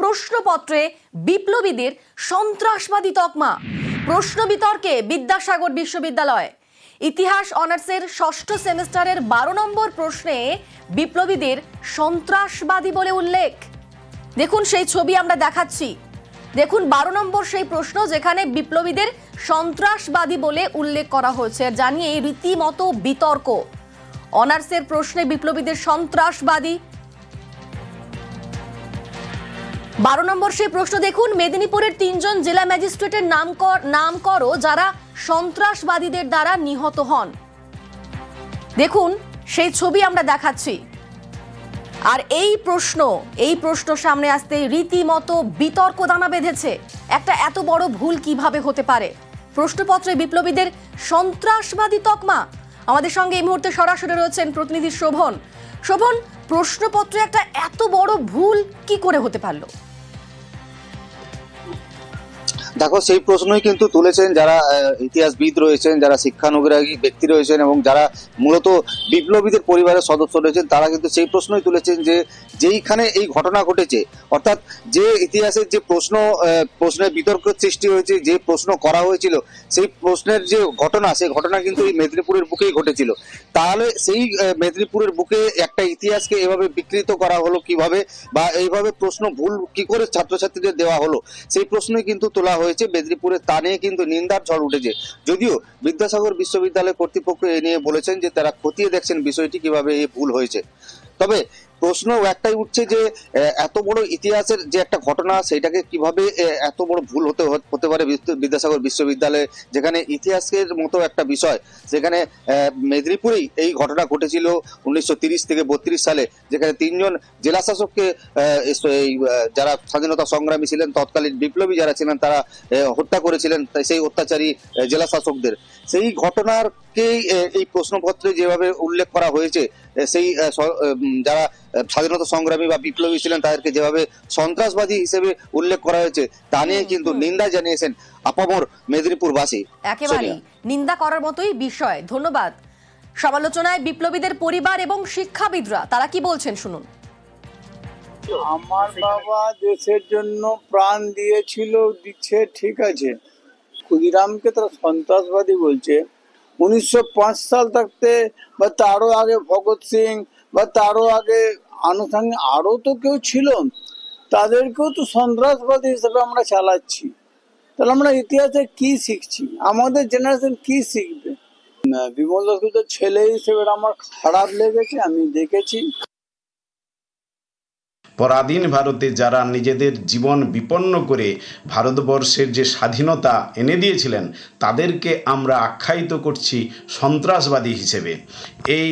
প্রশ্নপত্রে বিপ্লবীদের সন্ত্রাসবাদী তকমা। প্রশ্ন বিতর্কে বিদ্যাসাগর বিশ্ববিদ্যালয় ইতিহাস অনার্সের ষষ্ঠ সেমিস্টারের 12 নম্বর প্রশ্নে বিপ্লবীদের সন্ত্রাসবাদী বলে উল্লেখ। দেখুন সেই ছবি আমরা দেখাচ্ছি। দেখুন 12 নম্বর সেই প্রশ্ন যেখানে বিপ্লবীদের সন্ত্রাসবাদী বলে উল্লেখ করা হয়েছে, জানিয়ে রীতিমতো বিতর্ক। অনার্সের প্রশ্নে বিপ্লবীদের সন্ত্রাসবাদী। 12 নম্বর সেই প্রশ্ন দেখুন, মেদিনীপুরের 3 জন জেলা ম্যাজিস্ট্রেটের নাম করো যারা সন্ত্রাসবাদীদের দ্বারা নিহত হন। দেখুন সেই ছবি আমরা দেখাচ্ছি। আর এই প্রশ্ন সামনে আসতে রীতিমতো বিতর্ক দানা বেঁধেছে। একটা এত বড় ভুল কিভাবে হতে পারে? প্রশ্নপত্রে বিপ্লবীদের সন্ত্রাসবাদী তকমা। আমাদের সঙ্গে এই মুহূর্তে সরাসরি রয়েছেন প্রতিনিধি শোভন। শোভন, প্রশ্নপত্রে একটা এত বড় ভুল কি করে হতে পারলো? দেখো, সেই প্রশ্নই কিন্তু তুলেছেন যারা ইতিহাসবিদ রয়েছেন, যারা শিক্ষানুরাগী ব্যক্তি রয়েছেন এবং যারা মূলত বিপ্লবীদের পরিবারের সদস্য রয়েছেন, তারা কিন্তু সেই প্রশ্নই তুলেছেন যে যেইখানে এই ঘটনা ঘটেছে, অর্থাৎ যে ইতিহাসের যে প্রশ্নের বিতর্কের সৃষ্টি হয়েছে, যে প্রশ্ন করা হয়েছিল, সেই প্রশ্নের যে ঘটনা, সেই ঘটনা কিন্তু এই মেদিনীপুরের বুকেই ঘটেছিল। তাহলে সেই মেদিনীপুরের বুকে একটা ইতিহাসকে এভাবে বিকৃত করা হলো কিভাবে, বা এইভাবে প্রশ্ন ভুল কি করে ছাত্রছাত্রীদের দেওয়া হলো, সেই প্রশ্নই কিন্তু তোলা হয়েছে মেদিনীপুরে। তা নিয়ে কিন্তু নিন্দার ঝড় উঠেছে। যদিও বিদ্যাসাগর বিশ্ববিদ্যালয় কর্তৃপক্ষ এ নিয়ে বলেছেন যে তারা খতিয়ে দেখছেন বিষয়টি কিভাবে এই ভুল হয়েছে। তবে প্রশ্ন একটাই উঠছে যে এত বড় ইতিহাসের যে একটা ঘটনা, সেটাকে কিভাবে এত বড় ভুল হতে পারে বিদ্যাসাগর বিশ্ববিদ্যালয়ে, যেখানে ইতিহাসের মতো একটা বিষয়, যেখানে মেদিনীপুরেই এই ঘটনা ঘটেছিল 1930 থেকে 32 সালে, যেখানে 3 জন জেলা শাসককে যারা স্বাধীনতা সংগ্রামী ছিলেন, তৎকালীন বিপ্লবী যারা ছিলেন, তারা হত্যা করেছিলেন সেই অত্যাচারী জেলা শাসকদের। সেই ঘটনারকেই এই প্রশ্নপত্রে যেভাবে উল্লেখ করা হয়েছে, সেই যারা স্বাধীনতা সংগ্রামী বা বিপ্লবী ছিলেন তাদেরকে যেভাবে সন্ত্রাসবাদী হিসেবে উল্লেখ করা হয়েছে, তা নিয়ে কিন্তু নিন্দা জানিয়েছেন আপামর মেদিনীপুরবাসী। একেবারেই নিন্দা করার মতোই বিষয়। ধন্যবাদ। সমালোচনায় বিপ্লবীদের পরিবার এবং শিক্ষাবিদরা তারা কি বলছেন শুনুন। আমার বাবা দেশের জন্য প্রাণ দিচ্ছে, ঠিক আছে, ক্ষুদিরামকে তারা সন্ত্রাসবাদী বলছে। 1905 সাল থাকতে বা তারও আগে ভগৎ সিং বা তারও আগে আনুষঙ্গিক আরও তো কেউ ছিল, তাদেরকেও তো সন্ত্রাসবাদী হিসেবে আমরা চালাচ্ছি। তাহলে আমরা ইতিহাসে কি শিখছি? আমাদের জেনারেশন কি শিখবে? বিমল দাসগুপ্তের ছেলে হিসেবে আমার খারাপ লেগেছে, আমি দেখেছি। পরাধীন ভারতে যারা নিজেদের জীবন বিপন্ন করে ভারতবর্ষের যে স্বাধীনতা এনে দিয়েছিলেন, তাদেরকে আমরা আখ্যায়িত করছি সন্ত্রাসবাদী হিসেবে। এই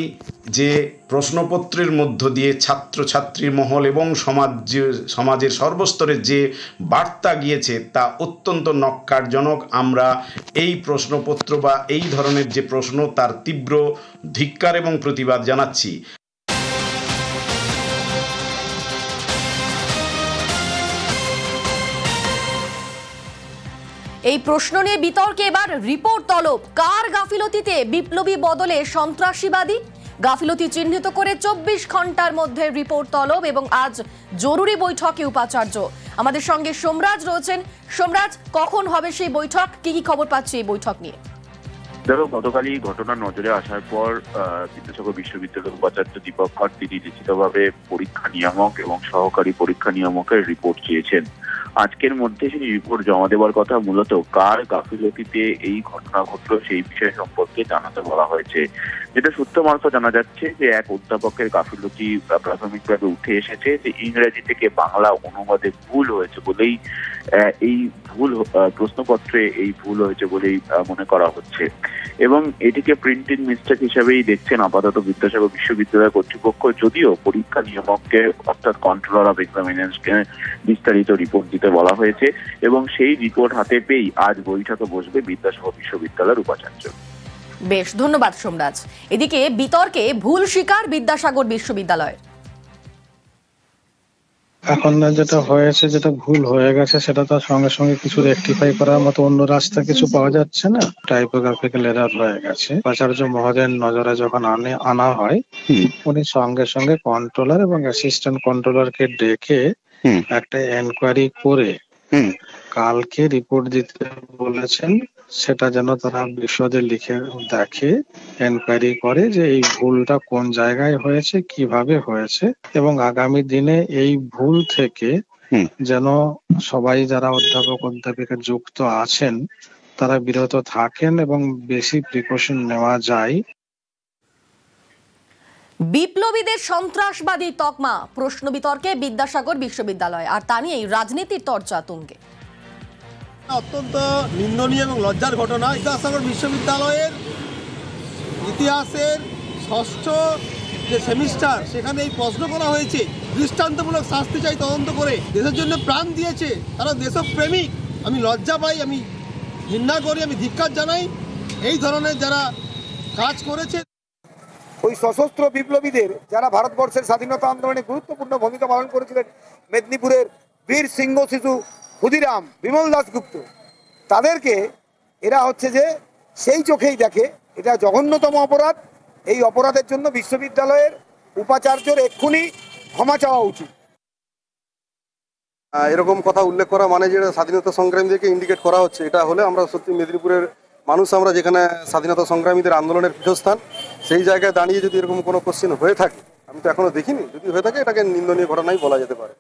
যে প্রশ্নপত্রের মধ্য দিয়ে ছাত্রছাত্রী মহল এবং সমাজের সর্বস্তরের যে বার্তা গিয়েছে, তা অত্যন্ত ন্যক্কারজনক। আমরা এই প্রশ্নপত্র বা এই ধরনের যে প্রশ্ন, তার তীব্র ধিক্কার এবং প্রতিবাদ জানাচ্ছি। এই প্রশ্ন নিয়ে বিতর্কে এবার রিপোর্ট তলব। কার গাফিলতিতে বিপ্লবী বদলে সন্ত্রাসীবাদী? গাফিলতি চিহ্নিত করে 24 ঘন্টার মধ্যে রিপোর্ট তলব এবং আজ জরুরি বৈঠকে উপাচার্য। আমাদের সঙ্গে সোমরাজ রয়েছেন। সোমরাজ, কখন হবে সেই বৈঠক? কি কি খবর পাচ্ছি এই বৈঠক নিয়ে? ধরো, গতকালই ঘটনা নজরে আসার পর বিদ্যাসাগর বিশ্ববিদ্যালয়ের উপাচার্য দীপক কর তিনি লিখিতভাবে পরীক্ষা নিয়ামক এবং সহকারী পরীক্ষা নিয়ামকের রিপোর্ট চেয়েছেন। আজকের মধ্যে সেই রিপোর্ট জমা দেওয়ার কথা। মূলত কার গাফিলতিতে এই ঘটনা ঘটল সেই বিষয় সম্পর্কে জানাতে বলা হয়েছে। যেটা সূত্র মারফত জানা যাচ্ছে যে এক অধ্যাপকের গাফিলতি প্রাথমিকভাবে উঠে এসেছে, যে ইংরেজি থেকে বাংলা অনুবাদে ভুল হয়েছে বলেই এই ভুল প্রশ্নপত্রে এই ভুল হয়েছে বলেই মনে করা হচ্ছে, এবং এটিকে প্রিন্টিং মিস্টেক হিসেবেই দেখছেন আপাতত বিদ্যাসাগর বিশ্ববিদ্যালয় কর্তৃপক্ষ। যদিও পরীক্ষা নিয়ামককে অর্থাৎ কন্ট্রোলার অফ এক্সামিনেশনকে বিস্তারিত রিপোর্ট দিতে বলা হয়েছে, এবং সেই রিপোর্ট হাতে পেয়েই আজ বৈঠকে বসবে বিদ্যাসাগর বিশ্ববিদ্যালয়ের উপাচার্য। বেশ, ধন্যবাদ সোমরাজ। এদিকে বিতর্কে ভুল স্বীকার বিদ্যাসাগর বিশ্ববিদ্যালয়। এখন যেটা হয়েছে, যেটা ভুল হয়ে গেছে, সেটা তার সঙ্গে সঙ্গে কিছু রেকটিফাই করার মতো অন্য রাস্তা কিছু পাওয়া যাচ্ছে না। টাইপোগ্রাফিক্যাল এরর হয়ে গেছে। উপাচার্য মহোদয়ের নজরে যখন আনা হয়, উনি সঙ্গে সঙ্গে কন্ট্রোলার এবং অ্যাসিস্ট্যান্ট কন্ট্রোলারকে ডেকে হুম। একটা এনকোয়ারি করে হুম। কালকে রিপোর্ট দিতে বলেছেন। সেটা যেন তারা বিশদে লিখে দেখে, এনকোয়ারি করে যে এই ভুলটা কোন জায়গায় হয়েছে, কিভাবে হয়েছে, এবং আগামী দিনে এই ভুল থেকে হুম। যেন সবাই যারা অধ্যাপিকা যুক্ত আছেন তারা বিরত থাকেন এবং বেশি প্রিকশন নেওয়া যায়। বিপ্লবীদের সন্ত্রাসবাদী তকমা প্রশ্ন বিতর্কে বিদ্যাসাগর বিশ্ববিদ্যালয়, আর তা নিয়েই রাজনীতির চর্চা তুঙ্গে। অত্যন্ত নিন্দনীয় এবং লজ্জার ঘটনা। বিদ্যাসাগর বিশ্ববিদ্যালয়ের ইতিহাসের ষষ্ঠ যে সেমিস্টার, সেখানে এই প্রশ্ন করা হয়েছে। দৃষ্টান্তমূলক শাস্তি চাই, তদন্ত করে। দেশের জন্য প্রাণ দিয়েছে, তারা দেশপ্রেমিক। আমি লজ্জা পাই, আমি ঘৃণা করি, আমি ধিক্কার জানাই এই ধরনের যারা কাজ করেছে। ওই সশস্ত্র বিপ্লবীদের যারা ভারতবর্ষের স্বাধীনতা আন্দোলনে গুরুত্বপূর্ণ ভূমিকা পালন করেছিলেন, মেদিনীপুরের বীর সিংহ শিশু ক্ষুদিরাম, বিমল দাশগুপ্ত, তাদেরকে এরা হচ্ছে যে সেই চোখেই দেখে। এটা জঘন্যতম অপরাধ। এই অপরাধের জন্য বিশ্ববিদ্যালয়ের উপাচার্যর এক্ষুনি ক্ষমা চাওয়া উচিত। এরকম কথা উল্লেখ করা মানে যেটা স্বাধীনতা সংগ্রামীদেরকে ইন্ডিকেট করা হচ্ছে, এটা হলে আমরা সত্যি মেদিনীপুরের মানুষ, আমরা যেখানে স্বাধীনতা সংগ্রামীদের আন্দোলনের পীঠস্থান, সেই জায়গায় দাঁড়িয়ে যদি এরকম কোনো কোশ্চেন হয়ে থাকে, আমি তো এখনো দেখিনি, যদি হয়ে থাকে এটাকে নিন্দনীয় ঘটনাই বলা যেতে পারে।